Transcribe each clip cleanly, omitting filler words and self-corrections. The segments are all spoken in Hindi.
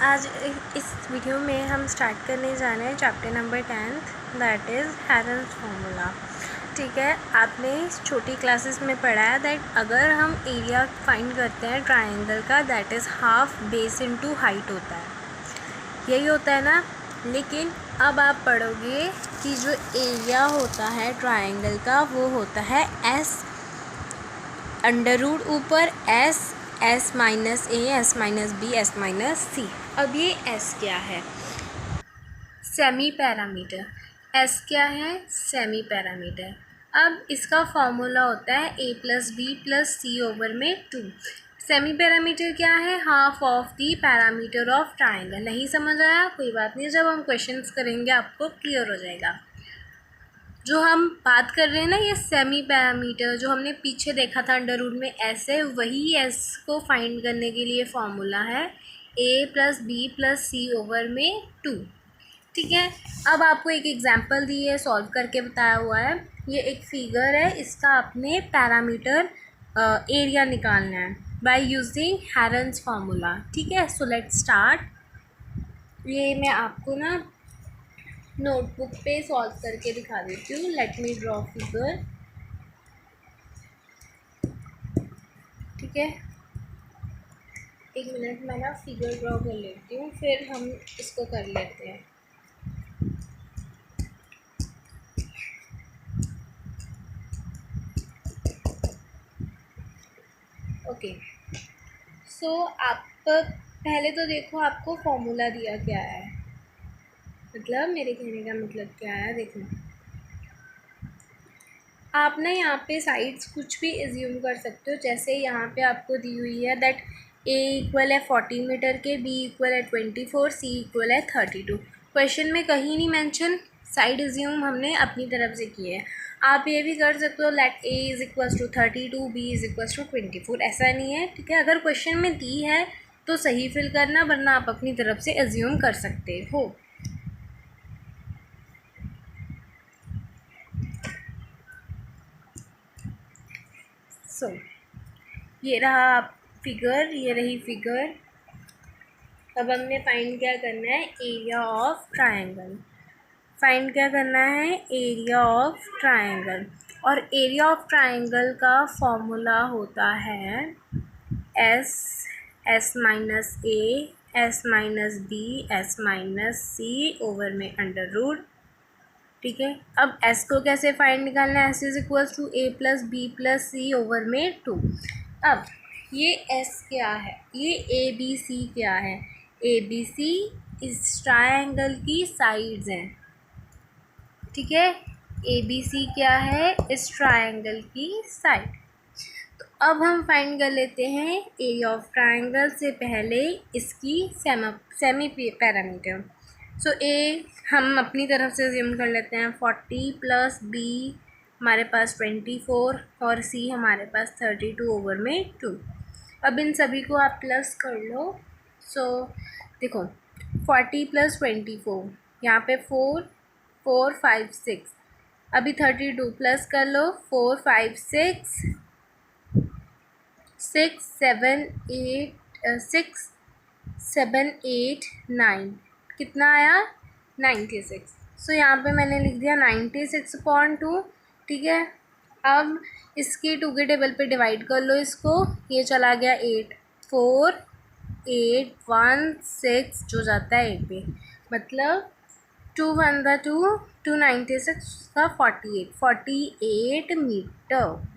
आज इस वीडियो में हम स्टार्ट करने जा रहे हैं chapter number 10th that is हेरेंस formula. ठीक है, आपने छोटी क्लासेस में पढ़ा है दैट अगर हम एरिया फाइंड करते हैं ट्रायंगल का that is half base into height होता है, यही होता है ना। लेकिन अब आप पढ़ोगे कि जो एरिया होता है ट्रायंगल का वो होता है एस अंडर रूट ऊपर S minus A, S minus B, S minus C. अब ये एस क्या है? Semi parameter. एस क्या है? Semi parameter. अब इसका फॉर्मूला होता है ए plus B plus C over में 2। सेमी पैरामीटर क्या है? Half of the parameter of triangle. नहीं समझ आया? कोई बात नहीं, जब हम क्वेश्चंस करेंगे आपको क्लियर हो जाएगा। जो हम बात कर रहे हैं ना, ये सेमी पैरामीटर जो हमने पीछे देखा था अंडर रूट में ऐसे, वही एस को फाइंड करने के लिए फॉर्मूला है ए plus B plus C over में 2। ठीक है, अब आपको एक एग्जांपल दी है, सॉल्व करके बताया हुआ है। ये एक फिगर है, इसका आपने पैरामीटर एरिया निकालना है बाय यूजिंग हेरेंस फार्मूला। ठीक है, सो लेट्स स्टार्ट। ये मैं आपको ना नोटबुक पे सॉल्व करके दिखा देती हूँ। Let me draw figure. ठीक है, एक मिनट मैं ना फिगर ड्रॉ कर लेती हूँ, फिर हम इसको कर लेते हैं। ओके, सो आप पहले तो देखो आपको फॉर्मूला दिया क्या है, मतलब मेरे कहने का मतलब क्या है। देखो आप ना यहाँ पे साइड्स कुछ भी एज्यूम कर सकते हो। जैसे यहाँ पे आपको दी हुई है दैट ए इक्वल है 40 मीटर के, बी इक्वल है 24, सी इक्वल है 32। क्वेश्चन में कहीं नहीं मेंशन, साइड एज्यूम हमने अपनी तरफ से किए है। आप ये भी कर सकते हो let a is equals to 32, b is equals to 24। ऐसा नहीं है, ठीक है। अगर क्वेश्चन में दी है तो सही फिल करना, वरना आप अपनी तरफ से एज्यूम कर सकते हो। सो ये रहा फिगर, ये रही फिगर। अब हमने फाइंड क्या करना है? Area of triangle. फाइंड क्या करना है? Area of triangle. और एरिया ऑफ ट्रायंगल का फॉर्मूला होता है S minus A, S minus B, S minus C over में अंडर रूट। ठीक है, अब एस को कैसे फाइंड निकालना है? S is equals to A plus B plus C over में 2। अब ये एस क्या है? ये ए बी सी क्या है? ए बी सी इस ट्रायंगल की साइड्स हैं। ठीक है, ए बी सी क्या है? इस ट्रायंगल की साइड। तो अब हम फाइंड कर लेते हैं एरिया ऑफ ट्रायंगल से पहले इसकी सेमी पैरामीटर। सो ए हम अपनी तरफ से ज़ूम कर लेते हैं 40 प्लस बी हमारे पास 24 और सी हमारे पास 32 ओवर में 2। अब इन सभी को आप प्लस कर लो। सो देखो 40 प्लस 24, यहाँ पे 4 4 5 6, अभी 32 प्लस कर लो 4 5 6 6 7 8 9, कितना आया? 96। सो यहाँ पे मैंने लिख दिया 96.2। ठीक है, अब इसकी 2 के टेबल पे डिवाइड कर लो इसको, ये चला गया 8 4 8 1 6 जो जाता है 8 पे, मतलब 2 1 2 296 का 48 मीटर।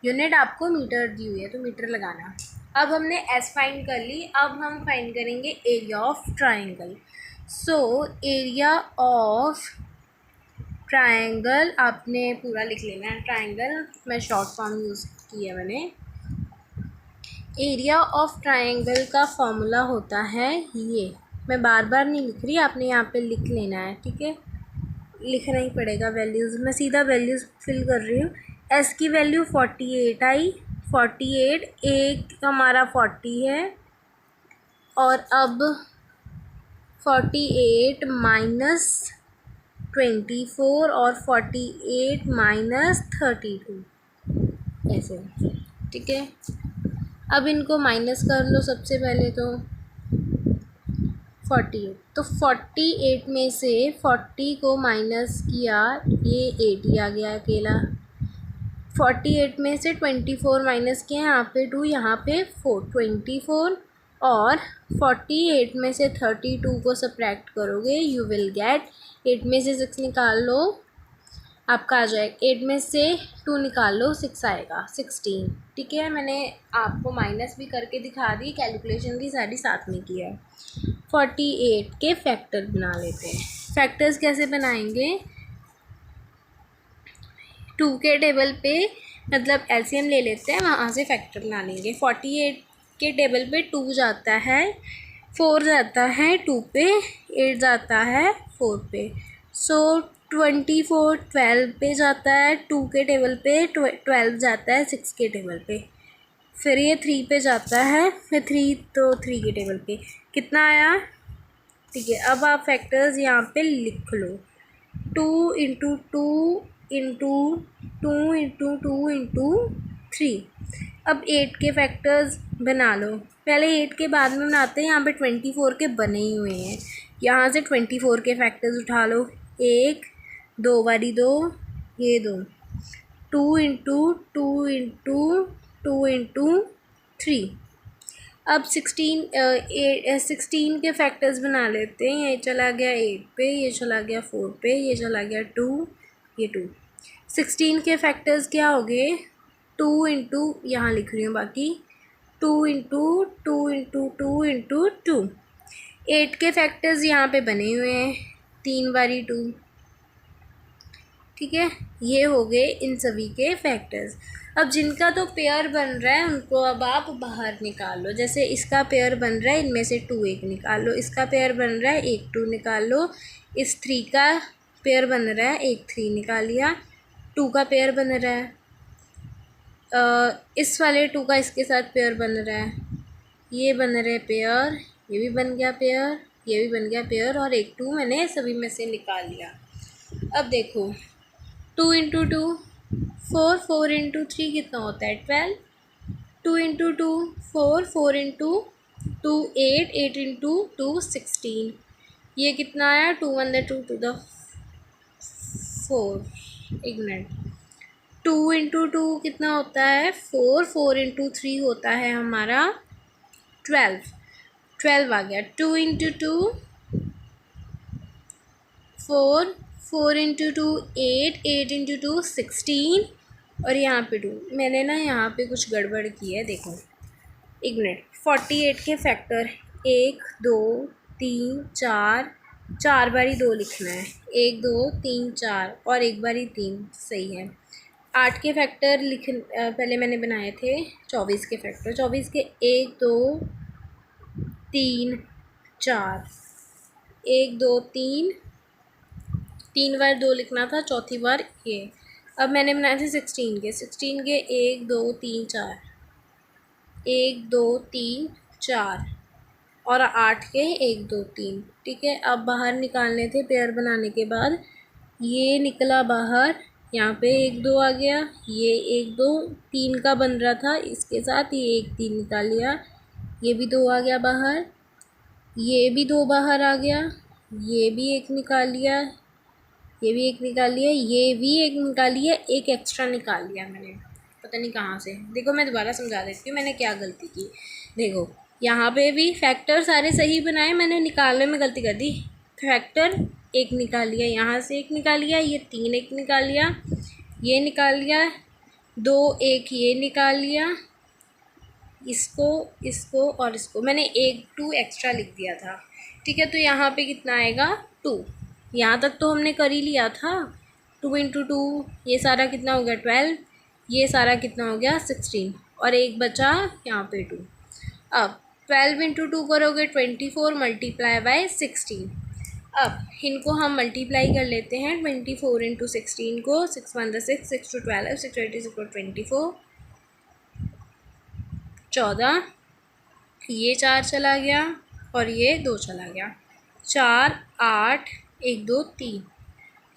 यूनिट आपको मीटर दी हुई है तो मीटर लगाना। अब हमने एस फाइंड कर ली, अब हम फाइंड करेंगे area of triangle. So area of triangle आपने पूरा लिख लेना है। ट्रायंगल मैं शॉर्ट फॉर्म यूज़ की है मैंने। एरिया ऑफ ट्रायंगल का फॉर्मूला होता है ये, मैं बार बार नहीं लिख रही, आपने यहाँ पे लिख लेना है। ठीक है, लिखना ही पड़ेगा वैल्यूज़, मैं सीधा वैल्यूज़ फिल कर रही हूँ। एस की वैल्यू 48 आई, 48, ए हमारा 40 है, और अब 48 माइनस 24 और 48 माइनस 32 ऐसे। ठीक है, अब इनको माइनस कर लो सबसे पहले तो 48। तो 48 में से 40 को माइनस किया, ये 80 आ गया अकेला। 48 में से 24 माइनस किया, यहाँ पे 2, यहाँ पे 4, 24। और 48 में से 32 को सब्ट्रैक्ट करोगे, यू विल गेट 8 में से 6 निकाल लो, आपका आ जाएगा। 8 में से 2 निकाल लो, 6 आएगा, 16। ठीक है, मैंने आपको माइनस भी करके दिखा दी, कैलकुलेशन भी सारी साथ में की है। 48 के फैक्टर बना लेते हैं। फैक्टर्स कैसे बनाएंगे? 2 के टेबल पे मतलब एलसीएम ले लेते हैं, वहाँ से फैक्टर बना लेंगे। 48 के टेबल पे 2 जाता है, 4 जाता है 2 पे, 8 जाता है 4 पे। सो 24 12 पे जाता है, 2 के टेबल पे 12 जाता है 6 के टेबल पे, फिर ये 3 पे जाता है, फिर 3 तो 3 के टेबल पे। कितना आया? ठीक है, अब आप फैक्टर्स यहाँ पे लिख लो। 2 इंटू 2 इंटू 2 इंटू 2 इंटू 3। अब 8 के फैक्टर्स बना लो। पहले 8 के बाद में बनाते हैं, यहाँ पे 24 के बने ही हुए हैं, यहाँ से 24 के फैक्टर्स उठा लो। 1 2 बारी 2, ये 2, 2 इंटू 2 इंटू 2 इंटू 3। अब 16 के फैक्टर्स बना लेते हैं। ये चला गया 8 पे, ये चला गया 4 पे, ये चला गया 2, ये 2। 16 के फैक्टर्स क्या हो गए? 2 इंटू, यहाँ लिख रही हूँ बाकी, 2 इंटू 2 इंटू 2 इंटू 2। 8 के फैक्टर्स यहाँ पे बने हुए हैं, 3 बारी 2। ठीक है, ये हो गए इन सभी के फैक्टर्स। अब जिनका तो पेयर बन रहा है उनको अब आप बाहर निकाल लो। जैसे इसका पेयर बन रहा है, इनमें से 2 1 निकाल लो। इसका पेयर बन रहा है, 1 2 निकाल लो। इस 3 का पेयर बन रहा है, 1 3 निकाल लिया। 2 का पेयर बन रहा है, इस वाले 2 का इसके साथ पेयर बन रहा है, ये बन रहे पेयर, ये भी बन गया पेयर, ये भी बन गया पेयर, और 1 2 मैंने सभी में से निकाल लिया। अब देखो 2 इंटू 2 4, 4 इंटू 3 कितना होता है? 12। 2 इंटू 2 4, 4 इंटू 2 8, 8 इंटू 2 16। ये कितना आया? 2 1 2 टू द 4। एक मिनट, 2 इंटू 2 कितना होता है? 4, 4 इंटू 3 होता है हमारा 12। 12 आ गया। 2 इंटू 2 4, 4 इंटू 2 8, 8 इंटू 2 16, और यहाँ पे 2। मैंने ना यहाँ पे कुछ गड़बड़ की है, देखो एक मिनट। 48 के फैक्टर 1 2 3 4, 4 बारी 2 लिखना है, 1 2 3 4, और 1 बारी 3, सही है। 8 के फैक्टर पहले मैंने बनाए थे 24 के फैक्टर। 24 के 1 2 3 4, 1 2 3, 3 बार 2 लिखना था, चौथी बार ये। अब मैंने बनाए थे 16 के 1 2 3 4, 1 2 3 4, और 8 के 1 2 3। ठीक है, अब बाहर निकालने थे पेयर बनाने के बाद, ये निकला बाहर, यहाँ पे 1 2 आ गया, ये 1 2 3 का बन रहा था, इसके साथ ये 1 3 निकाल लिया, ये भी 2 आ गया बाहर, ये भी 2 बाहर आ गया, ये भी 1 निकाल लिया, ये भी 1 निकाल लिया, ये भी 1 निकाल लिया, एक एक्स्ट्रा निकाल लिया मैंने, पता नहीं कहाँ से। देखो मैं दोबारा समझा देती हूँ मैंने क्या गलती की। देखो यहाँ पे भी फैक्टर सारे सही बनाए, मैंने निकालने में गलती कर दी। फैक्टर 1 निकाल लिया, यहाँ से 1 निकाल लिया, ये 3 1 निकाल लिया, ये निकाल लिया, 2 1 ये निकाल लिया, इसको इसको और इसको मैंने 1 2 एक्स्ट्रा लिख दिया था। ठीक है, तो यहाँ पे कितना आएगा? 2। यहाँ तक तो हमने कर ही लिया था। 2 इंटू 2, ये सारा कितना हो गया? 12। ये सारा कितना हो गया? 16, और एक बचा यहाँ पे 2। अब 12 इंटू 2 करोगे 24, मल्टीप्लाई बाय 16। अब इनको हम मल्टीप्लाई कर लेते हैं, 24 इंटू 16 को, 6 1 6, 6 2 12, 6 8 6 24, 14, ये 4 चला गया और ये 2 चला गया, 4 8 1 2 3।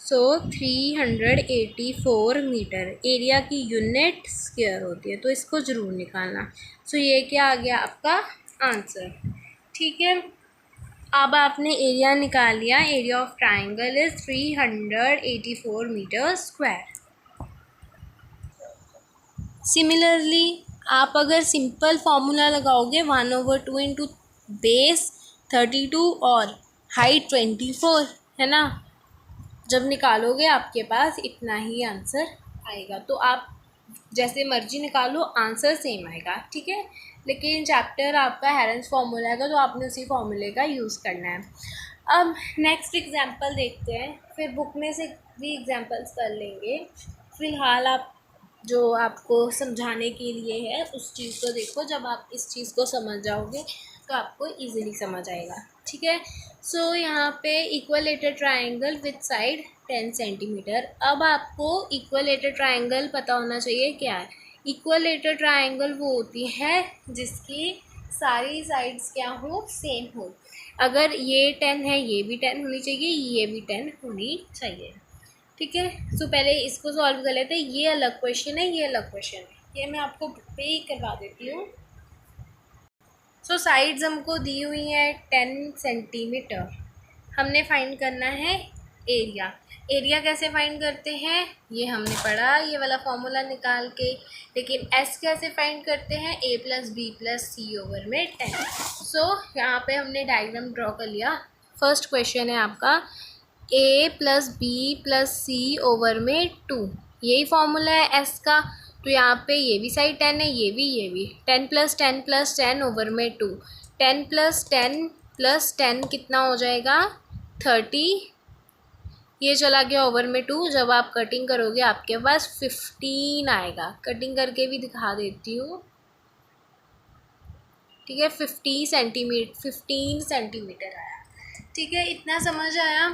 सो 384 मीटर एरिया की यूनिट स्क्वायर होती है, तो इसको ज़रूर निकालना। सो ये क्या आ गया आपका आंसर। ठीक है, अब आपने एरिया निकाल लिया, area of triangle is 384 metre square. Similarly आप अगर सिंपल फार्मूला लगाओगे 1/2 इंटू बेस 32 और हाइट 24 है ना, जब निकालोगे आपके पास इतना ही आंसर आएगा। तो आप जैसे मर्जी निकालो, आंसर सेम आएगा, ठीक है। लेकिन चैप्टर आपका हेरेंस फार्मूला है तो आपने उसी फार्मूले का यूज़ करना है। अब नेक्स्ट एग्जांपल देखते हैं, फिर बुक में से भी एग्जांपल्स कर लेंगे। फ़िलहाल आप जो आपको समझाने के लिए है उस चीज़ को देखो, जब आप इस चीज़ को समझ जाओगे तो आपको इजीली समझ आएगा, ठीक है। सो यहाँ पे equilateral triangle with side 10 centimetre. अब आपको इक्वलेटर ट्राइंगल पता होना चाहिए क्या है। इक्वलेटर ट्राइंगल वो होती है जिसकी सारी साइड्स क्या हो, सेम हो। अगर ये 10 है, ये भी 10 होनी चाहिए, ये भी 10 होनी चाहिए, ठीक है। सो पहले इसको सॉल्व कर लेते हैं। ये अलग क्वेश्चन है, ये अलग क्वेश्चन है, ये मैं आपको पे ही करवा देती हूँ। सो साइड्स हमको दी हुई है 10 सेंटीमीटर। हमने फाइंड करना है एरिया। एरिया कैसे फाइंड करते हैं, ये हमने पढ़ा, ये वाला फॉर्मूला निकाल के। लेकिन एस कैसे फाइंड करते हैं, a + b + c ओवर में 10। सो यहाँ पे हमने डायग्राम ड्रॉ कर लिया। फर्स्ट क्वेश्चन है आपका a + b + c ओवर में 2, यही फॉर्मूला है एस का। तो यहाँ पे ये भी साइड 10 है, ये भी 10 + 10 + 10 ओवर में 2। 10 + 10 + 10 कितना हो जाएगा, 30। ये चला गया ओवर में 2। जब आप कटिंग करोगे आपके पास 15 आएगा। कटिंग करके भी दिखा देती हूँ, ठीक है। 15 सेंटीमीटर आया, ठीक है। इतना समझ आया।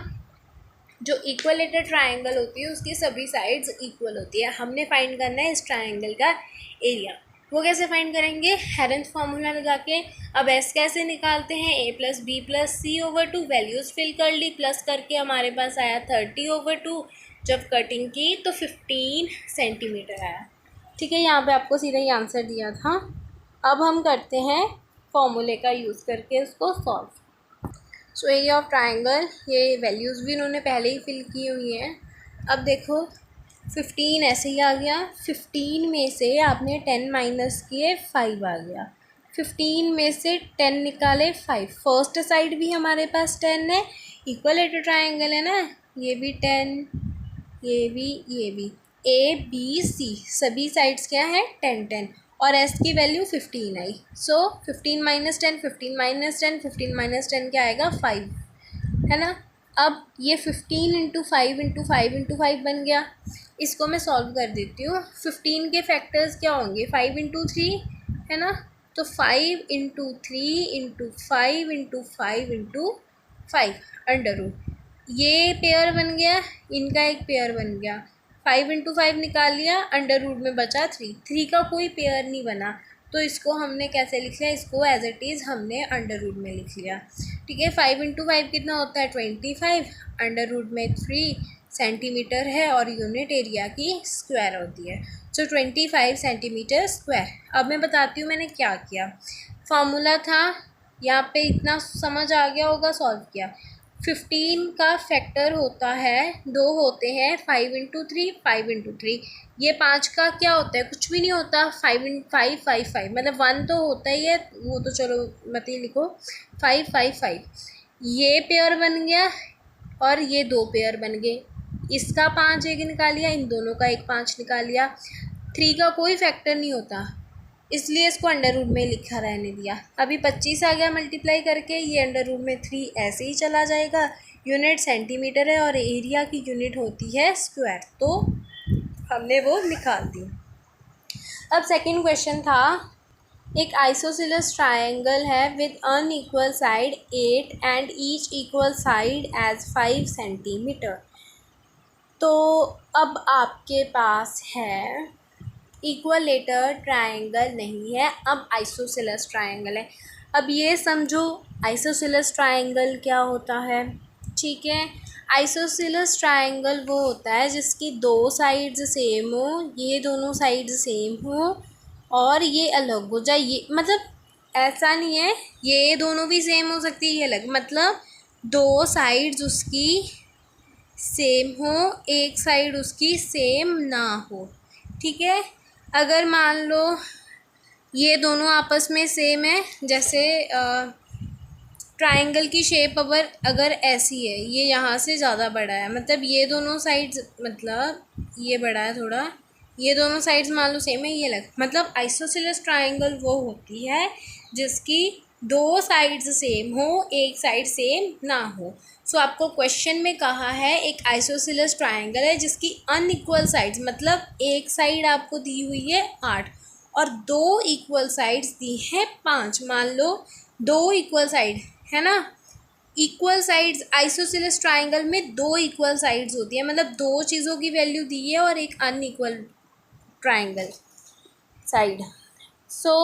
जो इक्वलेटर ट्राइंगल होती है उसकी सभी साइड्स इक्वल होती है। हमने फाइंड करना है इस ट्राइंगल का एरिया। वो कैसे फाइंड करेंगे, हेरेंस फार्मूला लगा के। अब एस कैसे निकालते हैं, a + b + c over 2। Values fill कर ली, प्लस करके हमारे पास आया 30 ओवर 2। जब कटिंग की तो 15 सेंटीमीटर आया, ठीक है। यहाँ पे आपको सीधा ही आंसर दिया था। अब हम करते हैं फॉर्मूले का यूज़ करके उसको solve. So area of triangle, ये वैल्यूज़ भी इन्होंने पहले ही फिल की हुई हैं। अब देखो 15 ऐसे ही आ गया। 15 में से आपने 10 माइनस किए, 5 आ गया। 15 में से 10 निकाले, 5। फर्स्ट साइड भी हमारे पास 10 है, इक्वलेटर ट्राइंगल है ना, ये भी 10, ये भी ए बी सी सभी साइड्स क्या है 10 10, और एस की वैल्यू 15 आई। सो 15 - 10, 15 - 10, 15 - 10 क्या आएगा, 5, है ना। अब ये 15 × 5 × 5 × 5 बन गया। इसको मैं सॉल्व कर देती हूँ। 15 के फैक्टर्स क्या होंगे, 5 × 3 है ना। तो 5 × 3 × 5 × 5 × 5 √ ये पेयर बन गया, इनका एक पेयर बन गया। 5 × 5 निकाल लिया, √ में बचा 3। 3 का कोई पेयर नहीं बना, तो इसको हमने कैसे लिख लिया, इसको एज इट इज़ हमने √ में लिख लिया, ठीक है। 5 × 5 कितना होता है, 25। √ में 3 सेंटीमीटर है और यूनिट एरिया की स्क्वायर होती है। सो 25 सेंटीमीटर स्क्वायर। अब मैं बताती हूँ मैंने क्या किया। फार्मूला था, यहाँ पे इतना समझ आ गया होगा, सॉल्व किया। 15 का फैक्टर होता है, 2 होते हैं, 5 × 3 5 × 3। ये 5 का क्या होता है, कुछ भी नहीं होता। 5 × 5 5 5, मतलब 1 तो होता ही है, वो तो चलो मत ही लिखो। 5 5 5 ये पेयर बन गया और ये 2 पेयर बन गए। इसका 5 एक निकाल लिया, इन दोनों का एक 5 निकाल लिया। 3 का कोई फैक्टर नहीं होता, इसलिए इसको √ में लिखा रहने दिया। अभी 25 आ गया मल्टीप्लाई करके, ये √ में 3 ऐसे ही चला जाएगा। यूनिट सेंटीमीटर है और एरिया की यूनिट होती है स्क्वायर, तो हमने वो निकाल दी। अब सेकंड क्वेश्चन था, एक आइसोसेलेस ट्रायंगल है with unequal side 8 and each equal side as 5 centimetre. तो अब आपके पास है इक्वलेटर ट्रायंगल नहीं है, अब आइसोसेलेस ट्रायंगल है। अब ये समझो आइसोसेलेस ट्रायंगल क्या होता है, ठीक है। आइसोसेलेस ट्रायंगल वो होता है जिसकी 2 साइड्स सेम हो, ये दोनों साइड्स सेम हो और ये अलग हो जाए। ये मतलब ऐसा नहीं है, ये दोनों भी सेम हो सकती है, ये अलग, मतलब दो साइड्स उसकी सेम हो, एक साइड उसकी सेम ना हो, ठीक है। अगर मान लो ये दोनों आपस में सेम है, जैसे ट्रायंगल की शेप अगर ऐसी है, ये यहाँ से ज़्यादा बड़ा है, मतलब ये दोनों साइड्स, मतलब ये बड़ा है थोड़ा, ये दोनों साइड्स मान लो सेम है, ये अलग, मतलब आइसोसेलेस ट्रायंगल वो होती है जिसकी दो साइड्स सेम हो, एक साइड सेम ना हो। सो आपको क्वेश्चन में कहा है एक आइसोसेलेस ट्रायंगल है जिसकी अनइक्वल साइड्स, मतलब एक साइड आपको दी हुई है 8 और दो इक्वल साइड्स दी हैं 5। मान लो दो इक्वल साइड है ना, इक्वल साइड्स आइसोसेलेस ट्रायंगल में दो इक्वल साइड्स होती है, मतलब दो चीज़ों की वैल्यू दी है और एक अनइक्वल ट्रायंगल साइड। सो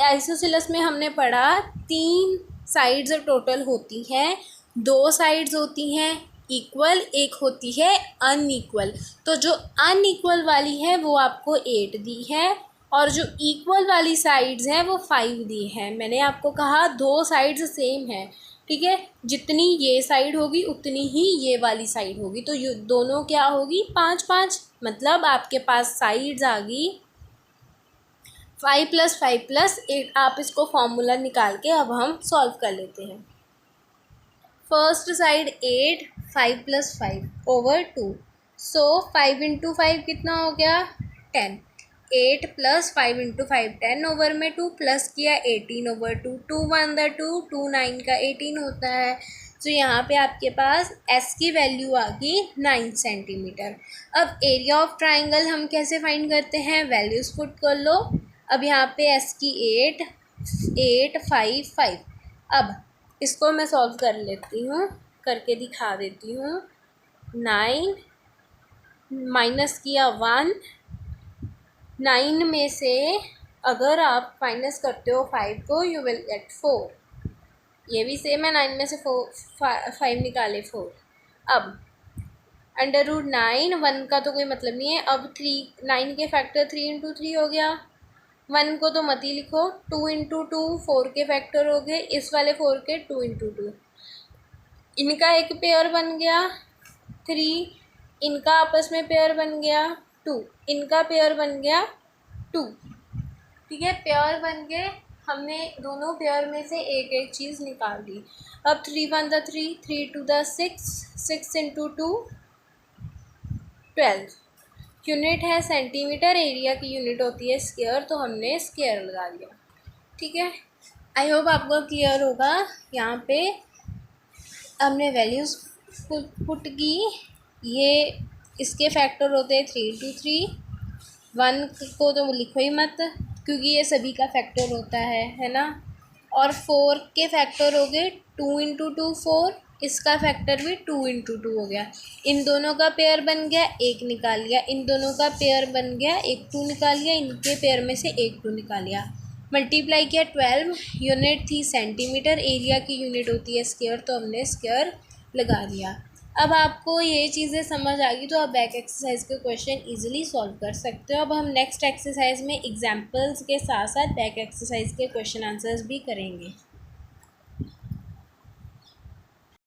आइसोसेलेस में हमने पढ़ा 3 साइड्स टोटल होती हैं, 2 साइड्स होती हैं इक्वल, एक होती है अनइक्वल। तो जो अनइक्वल वाली है वो आपको 8 दी है और जो इक्वल वाली साइड्स हैं वो 5 दी है। मैंने आपको कहा दो साइड्स सेम है, ठीक है, जितनी ये साइड होगी उतनी ही ये वाली साइड होगी, तो ये दोनों क्या होगी 5-5, मतलब आपके पास साइड्स आ गई 5 + 5 + 8। आप इसको फॉर्मूला निकाल के अब हम सॉल्व कर लेते हैं। फर्स्ट साइड 8, 5 + 5 / 2, सो 5 × 5 कितना हो गया 10, 8 + 5 × 5 10/2 प्लस किया 18/2, 2 1 2, 2 9 का 18 होता है। तो यहाँ पे आपके पास s की वैल्यू आ गई 9 सेंटीमीटर। अब एरिया ऑफ ट्राइंगल हम कैसे फाइंड करते हैं, वैल्यूज़ पुट कर लो। अब यहाँ पे s की 8, 8 5 5। अब इसको मैं सॉल्व कर लेती हूँ, करके दिखा देती हूँ। 9 माइनस किया 1, 9 में से अगर आप माइनस करते हो 5 को यू विल गेट 4। ये भी सेम है, 9 में से 5 निकाले 4। अब √9, 1 का तो कोई मतलब नहीं है। अब 3, 9 के फैक्टर 3 × 3 हो गया, 1 को तो मत ही लिखो। 2 × 2 4 के फैक्टर हो गए, इस वाले 4 के 2 × 2, इनका एक पेयर बन गया 3, इनका आपस में पेयर बन गया 2, इनका पेयर बन गया 2, ठीक है, पेयर बन गए। हमने दोनों पेयर में से एक एक चीज़ निकाल दी। अब 3 1 3, 3 2 6, 6 × 2 12। यूनिट है सेंटीमीटर, एरिया की यूनिट होती है स्क्वायर, तो हमने स्क्वायर लगा दिया, ठीक है। आई होप आपको क्लियर होगा। यहाँ पे हमने वैल्यूज़ पुट की, ये इसके फैक्टर होते हैं 3 × 3, 1 को तो लिखो ही मत क्योंकि ये सभी का फैक्टर होता है ना। और 4 के फैक्टर हो गए 2 × 2 4, इसका फैक्टर भी 2 × 2 हो गया। इन दोनों का पेयर बन गया, एक निकाल लिया, इन दोनों का पेयर बन गया, एक 2 निकाल लिया, इनके पेयर में से एक 2 निकाल लिया, मल्टीप्लाई किया 12। यूनिट थी सेंटीमीटर, एरिया की यूनिट होती है स्क्वायर, तो हमने स्क्वायर लगा दिया। अब आपको ये चीज़ें समझ आ गई तो आप बैक एक्सरसाइज के क्वेश्चन इजीली सॉल्व कर सकते हो। अब हम नेक्स्ट एक्सरसाइज में एग्जांपल्स के साथ साथ बैक एक्सरसाइज के क्वेश्चन आंसर्स भी करेंगे।